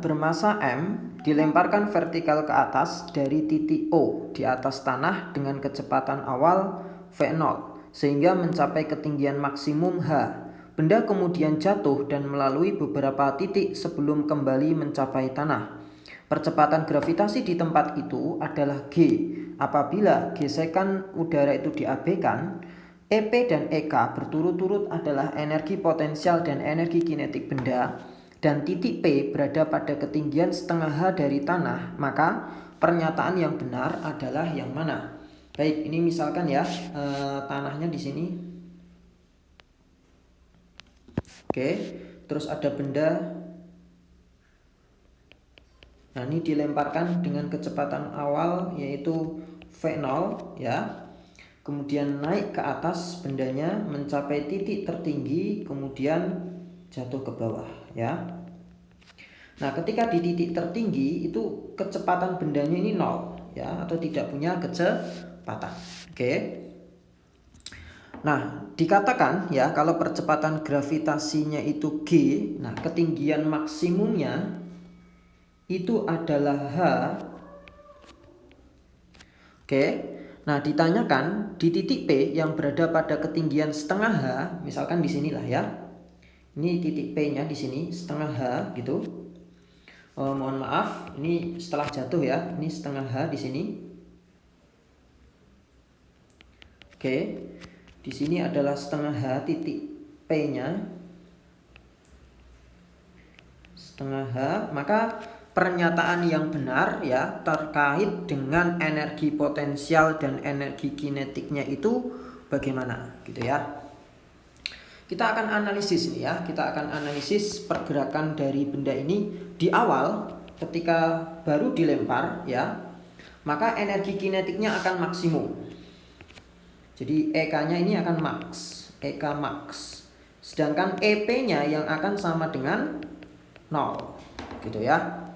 Bermassa M dilemparkan vertikal ke atas dari titik O di atas tanah dengan kecepatan awal V0 sehingga mencapai ketinggian maksimum H. Benda kemudian jatuh dan melalui beberapa titik sebelum kembali mencapai tanah. Percepatan gravitasi di tempat itu adalah G. Apabila gesekan udara itu diabaikan, EP dan EK berturut-turut adalah energi potensial dan energi kinetik benda, dan titik P berada pada ketinggian setengah H dari tanah, maka pernyataan yang benar adalah yang mana? Baik, ini misalkan ya, tanahnya di sini. Oke, terus ada benda. Nah, ini dilemparkan dengan kecepatan awal yaitu V0 ya. Kemudian naik ke atas bendanya mencapai titik tertinggi, kemudian jatuh ke bawah ya. Nah, ketika di titik tertinggi itu kecepatan bendanya ini 0 ya, atau tidak punya kecepatan. Oke. Nah, dikatakan ya kalau percepatan gravitasinya itu G, nah ketinggian maksimumnya itu adalah H. Oke. Nah, ditanyakan di titik P yang berada pada ketinggian setengah H, misalkan di sinilah ya. Ini titik P-nya di sini setengah H gitu. Mohon maaf, ini setelah jatuh ya. Ini setengah H di sini. Oke. Di sini adalah setengah H titik P-nya. Setengah H, maka pernyataan yang benar ya terkait dengan energi potensial dan energi kinetiknya itu bagaimana gitu ya. Kita akan analisis nih ya, kita akan analisis pergerakan dari benda ini di awal ketika baru dilempar ya, maka energi kinetiknya akan maksimum. Jadi EK-nya ini akan max, EK max. Sedangkan EP-nya yang akan sama dengan 0 gitu ya.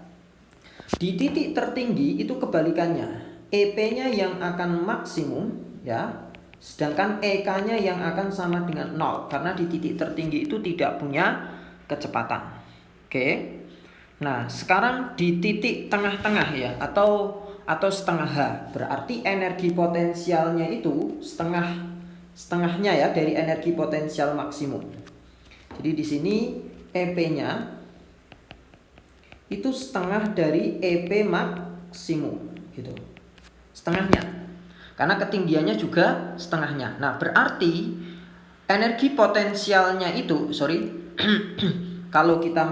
Di titik tertinggi itu kebalikannya, EP-nya yang akan maksimum ya, sedangkan EK-nya yang akan sama dengan 0 karena di titik tertinggi itu tidak punya kecepatan. Oke. Nah, sekarang di titik tengah-tengah ya, atau setengah H, berarti energi potensialnya itu setengahnya ya dari energi potensial maksimum. Jadi di sini EP-nya itu setengah dari EP maksimum gitu, setengahnya, karena ketinggiannya juga setengahnya. Nah, berarti energi potensialnya itu kalau kita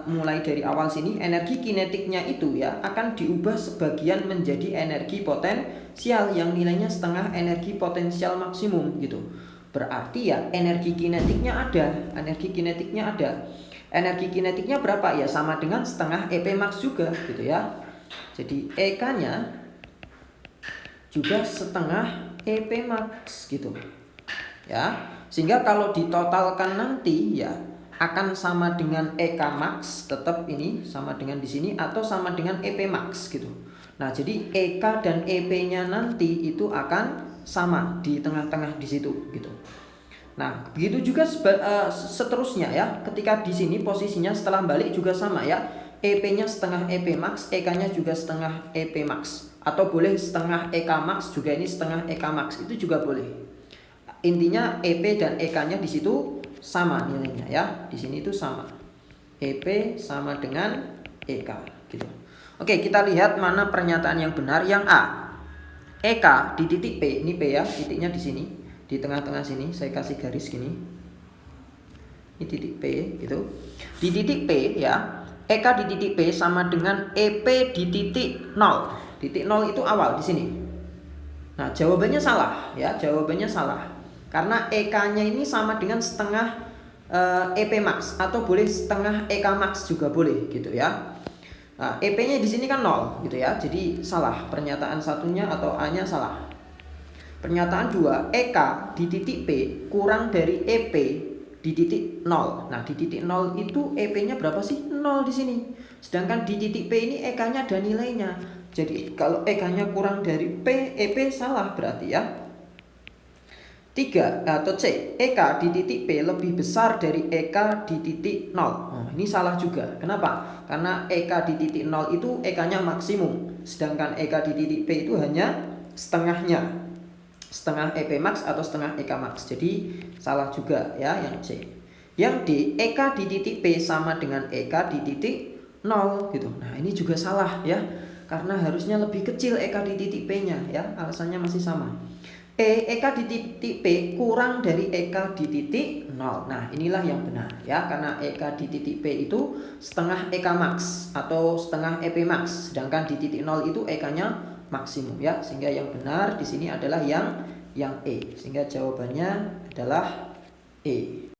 mulai dari awal sini, energi kinetiknya itu ya akan diubah sebagian menjadi energi potensial yang nilainya setengah energi potensial maksimum gitu. Berarti ya energi kinetiknya ada. Energi kinetiknya berapa ya? Sama dengan setengah EP max juga gitu ya. Jadi EK-nya juga setengah EP max gitu. Ya. Sehingga kalau ditotalkan nanti ya akan sama dengan EK max, tetap ini sama dengan di sini, atau sama dengan EP max gitu. Nah, jadi EK dan EP-nya nanti itu akan sama di tengah-tengah di situ gitu. Nah, begitu juga seterusnya ya. Ketika di sini posisinya setelah balik juga sama ya. EP-nya setengah EP max, EK-nya juga setengah EP max. Atau boleh setengah EK max juga, ini setengah EK max, itu juga boleh. Intinya EP dan EK-nya di situ sama nilainya ya. Di sini itu sama. EP sama dengan EK gitu. Oke, kita lihat mana pernyataan yang benar. Yang A. EK di titik P, ini P ya, titiknya di sini. Di tengah-tengah sini saya kasih garis gini. Ini titik P gitu. Di titik P ya, EK di titik P sama dengan EP di titik 0. Titik 0 itu awal di sini. Nah, jawabannya salah ya, jawabannya salah. Karena EK-nya ini sama dengan setengah EP max, atau boleh setengah EK max juga boleh gitu ya. Nah, EP-nya di sini kan 0 gitu ya. Jadi salah, pernyataan satunya atau A-nya salah. Pernyataan 2, EK di titik P kurang dari EP di titik 0. Nah, di titik 0 itu EP-nya berapa sih? 0 di sini. Sedangkan di titik P ini EK-nya ada nilainya. Jadi kalau EK-nya kurang dari P, EP salah berarti ya. 3 atau C, EK di titik P lebih besar dari EK di titik 0. Oh, ini salah juga. Kenapa? Karena EK di titik 0 itu EK-nya maksimum, sedangkan EK di titik P itu hanya setengahnya. Setengah EP max atau setengah EK max. Jadi salah juga ya yang C. Yang D, EK di titik P sama dengan EK di titik 0 gitu. Nah, ini juga salah ya. Karena harusnya lebih kecil EK di titik P-nya ya. Alasannya masih sama. EK di titik P kurang dari EK di titik 0. Nah, inilah yang benar ya, karena EK di titik P itu setengah EK max atau setengah EP max, sedangkan di titik 0 itu EK-nya maksimum ya. Sehingga yang benar di sini adalah yang E. Sehingga jawabannya adalah E.